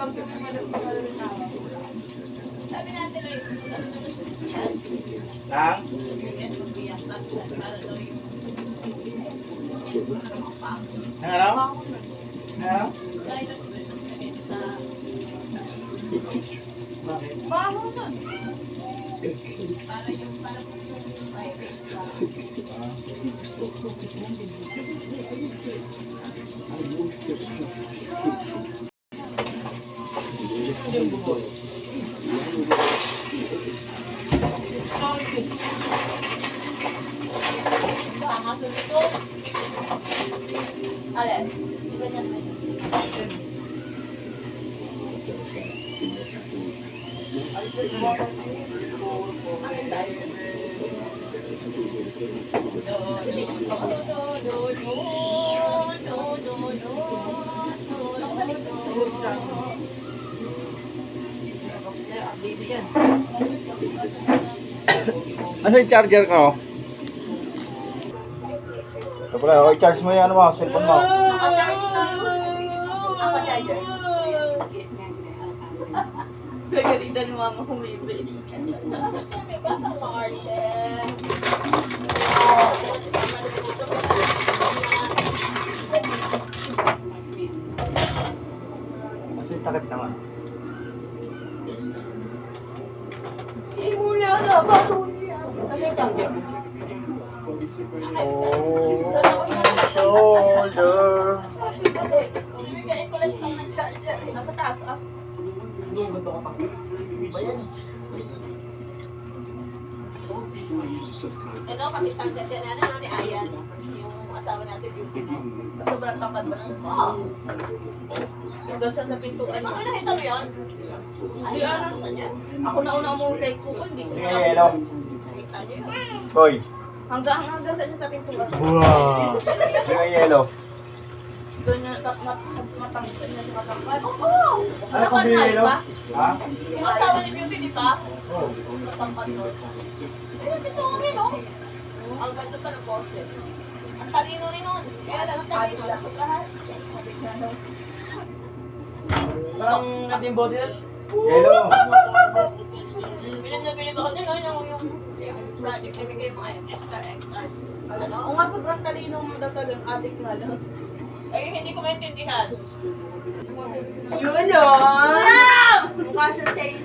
Sabi natin ay Lang? Ano? Ano? Bakit? baho nun. Para yung Yung buko. alin? Ganyan mo. Asa yung charger ka, oh? Ito pala, oh, i-charge mo yung ano mo, cellphone mo. Naka-charge na yun. Ako charger. Gagalitan ni mama humibig. May batang maarte. Kasi takip naman. Simula na ba ito niya? Kasi tanggap. Oh, shoulder. Bigay ko lang itong nag-charger. Nasa taas ah. Ito kasi tanggap yan ano ni Ayan. Yung asawa natin beauty mo. Sobrang kapad ba siya? Oo. Hanggang sa pintuan. Ako nakita mo yan? Ano yan? Ako na una mo like ko. Hindi ko na. Hello. Koy. Hanggang sa pintuan. Wow. Yung yellow. Doon na matangkad na si matangkad. Oo! Ano pang yellow? Ha? Yung asawa ni Beauty, di ba? Oh. Matangkad doon. Ayun, ito kami, no? Ang ganda pa ng boses. Ang talino rin nun. Kaya lang ang talino. Sobrahan. Parang natin body na. Yellow. Bilib na bilib ako din, no? Yung project na bigay mo ay extras. Ano? Kung nga sobrang talino mo daw talagang addict na lang. Ay, hindi ko maintindihan. Yun yun! Mukha sa say.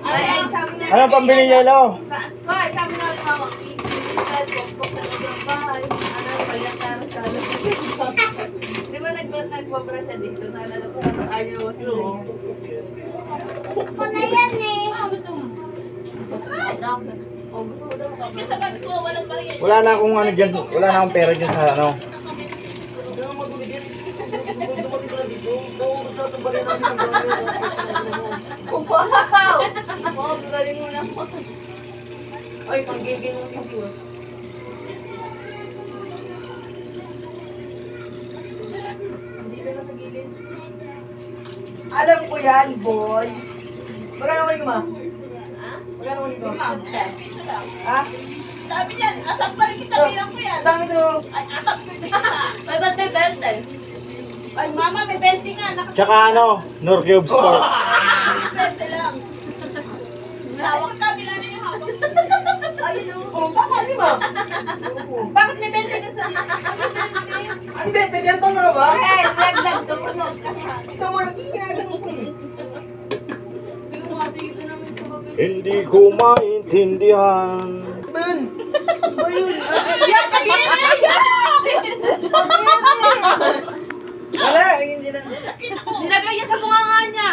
Ay, sabi na. Ano pambili yellow? Ay, sabi na rin mama. Bukbok sa ng bahay. Ano, palyatara sa Di ba nagbabra siya dito? Naalala ko na ayaw. Wala yan eh. Gusto mo? Kasi sa bag ko, walang bariya. Wala na akong ano dyan, wala na akong pera dyan sa ano. Wow! Wow, galing mo na po. Ay, panggiging mo dito. Hindi na sa gilid. Alam ko yan, boy. Magkano mo ma? Ha? Magkano mo dito? Ma'am, piso lang. Ha? Sabi niyan, asap pa rin kita, bilang ko yan. Ang dami to. Ay, asap ko yan. May bante, bente. Ay, mama, may bente nga. Tsaka ano, Nor Cube Sport. Bente lang. Hawak kami na yung hawak. Ayun o. Oh, tama, di ba? Bakit may bente na sa... Ang bete, ganito na ba? Ay, lagdag to. Punog ka. Ito mo, ginagawa ko eh. Hindi ko maintindihan. Ben! Ayun! Yan, sabihin na yan! Wala, hindi na. Nilagay niya sa bunganga niya.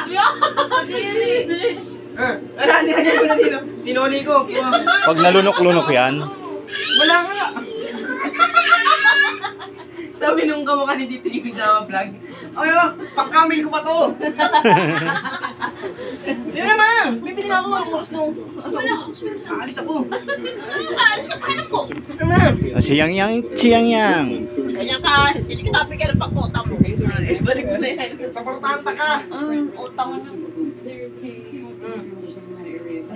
Wala, nilagay ko na dito. Tinuli ko. Pag nalunok-lunok yan, Wala nga. Sabi nung kamukha ni Tito Iggy sa vlog. Ay, pang-camel ko pa to. Yun naman. Bibili na ako ng box nung. Aalis ako. Aalis ka pa po. Yun naman. siyang-yang. Ganyan ka, hindi kita bigyan ng pagkota mo. Balik mo na yan. Supportanta ka. Utang mo.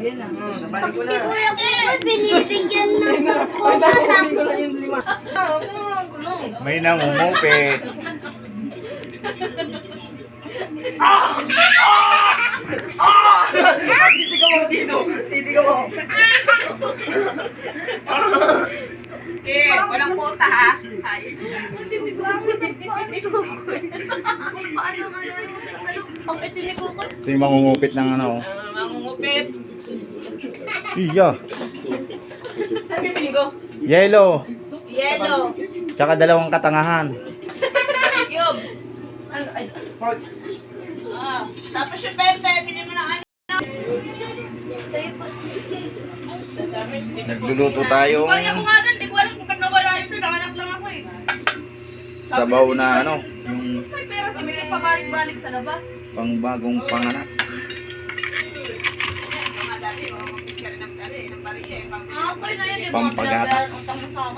Ayan na. Nabalik ko Si na. Kuya Kuya binibigyan ng Ay, sangkota kukunin ko tapos lang yung 5. Gulong. May nangungupit. Titigaw mo dito. Titigaw mo. Eh, walang quota ha. Ayos. Ang itim ni Kuko. Ito yung mangungupit ng ano. Mangungupit. Iya. Sabi pili ko. Yellow. Yellow. Tsaka dalawang katangahan. Cube. Ano? Ay, pork. Ah, tapos yung bente, pili mo ng ano. Nagluluto tayong Kaya ko nga doon, di ko alam kung ba't nawala yun doon. Nanganak lang ako eh. sabaw na ano. Yung May pera sa may pabalik-balik sa labas. pangbagong panganak. Pampagatas.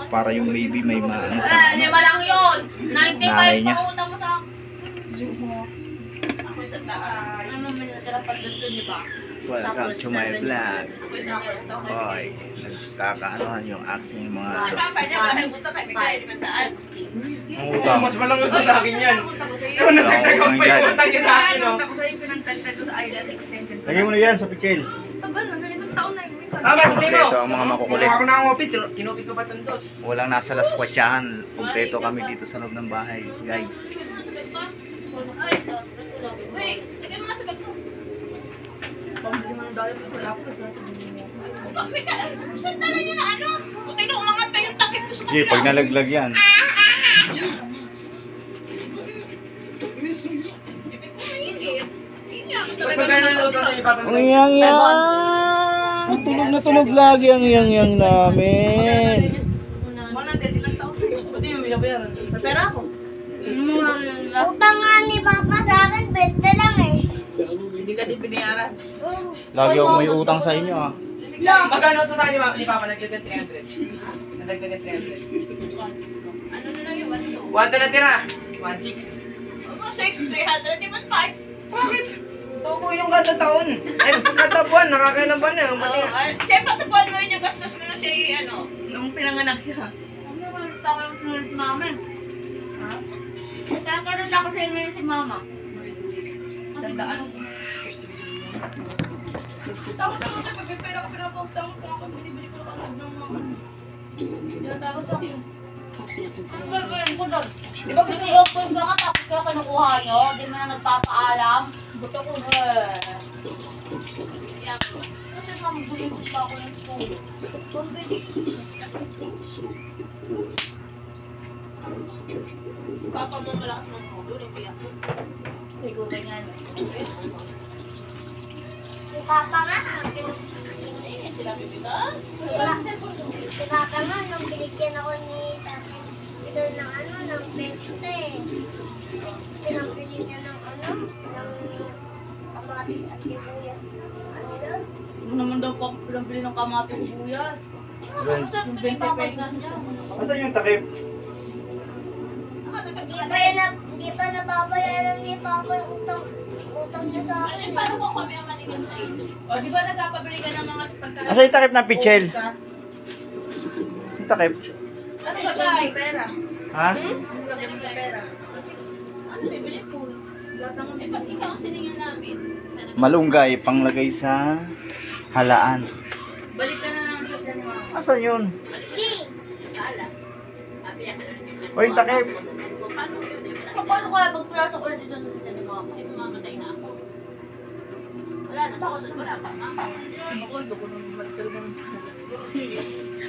Para yung baby may maano sa ano. Lima lang yun. 95 Nanay niya. pa utang mo sa akin. Ako sa taas. Ano may natira pag gusto niyo ba? Welcome to my vlog. Ako sa taas. Hoy, nagkakaanohan yung aking mga ano. Papa niya, malaking utang kay Bigay, 500. Ang utang. Mas malang gusto sa akin yan. Oo, Nagtagtagaw pa yan. yung utang niya sa akin, oh. Ako sa yung pinagsalita ko sa island extension. Lagyan mo na yan sa pichel. Tagal na, ilang taon na yun. Tama, sabi mo. Kompleto ang mga makukulit. Kung ako nakangopit, kinopit ko pa tantos. Walang nasa laskwatsahan. Kompleto kami dito sa loob ng bahay, guys. Ay, wait, lagyan mo nga sa bag ko. Pambili mo ng dahil ko wala ko. Saan tala niya na ano? Buti na umangat na yung takip ko sa Sige, pag nalaglag yan. Pag magkano luto na yung papa mo? Ang yang-yang! Tulog na tulog lagi ang yang-yang namin. 100 ilang taon. Pati yung binabayaran. May pera ako. Utang nga ni Papa sa akin, 20 lang eh. Hindi ka din binayaran. Lagi ako may utang sa inyo ah. Magkano to sa akin ni Papa? Nagdagan 300. Nagdagan 300. Ano na lang yung 1 1 to natira. 1.6. Ano, 6, 300, di man 5. Bakit? Tubo yung kada taon. Ay, kada buwan, nakakailan ba na? Oo, siya patapuan mo yun yung gastos mo na siya ano, nung pinanganak siya. Ano ba gusto ko yung sunod namin? Ha? Kakaroon ako sa inyo si Mama. Sandaan. Tama na ako, pag may pera ko pinapagtang ko ako, binibili ko lang ng mga Tapos ako. Ang gagawin ko doon? Di ba open ka ka tapos kaya kinukuha nyo? Di mo na nagpapaalam? Buto ko yan. Kasi mamabuli ko pa ako ng school. Pambili. Papa mo malakas ng tulo, yung biyak ko. Siguro ganyan. Si Papa nga, Ay, sila bibigan. si Papa nga, nung binigyan ako ni Tatay Idol ng ano, ng peste. Pinambili niya ng ano, ng kamatis at sibuyas. Ano yun? Ano naman daw po ako pinabili ng kamatis buyas. Masarap na yung babagsan niya. Asan yung takip? Hindi pa nababayaran ni Papa yung utang niya sa Ay, akin. paano ko kami ang manigin sa ito? O, di ba nagkapabili ka ng mga pagkakas? Asan yung takip na pichel? Yung takip? Ano ba tayo? Pera. Ha? Ano ba ng pera? Ano bibili ko? Lahat ng eh, pati ka ang siningin namin. Malunggay, panglagay sa halaan. Balik ka na lang sa ni Mama. Asan yun? Hindi. Kala. Sabi ka na rin yung O yung takip? paano yun? Paano kaya pagpulasok ulit dito sa tiyan ni Mama? Hindi mamamatay na ako. Wala na, tapos wala pa. Mama. Ako, ito ko nung matal mo.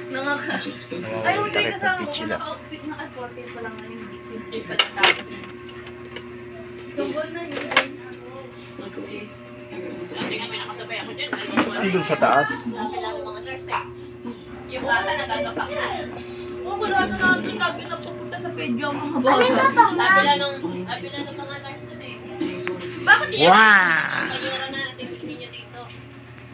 Nangaka. Nawawa Ay, yung hindi takip na kasama ko. pichel ah. Naka-outfit na at 40 pa lang ngayon. Hindi pa lang tapos. Tungkol na yun. Sabi nga may nakasabay ako dyan. Andun sa taas. Sabi lang mga nurse eh. Yung bata nagagapak na. Oh, wala na natin. Lagi na pupunta sa pedyo ang mga bata. Ano ka ba, Ma? Sabi lang ng mga nurse nun eh. Bakit di Wow!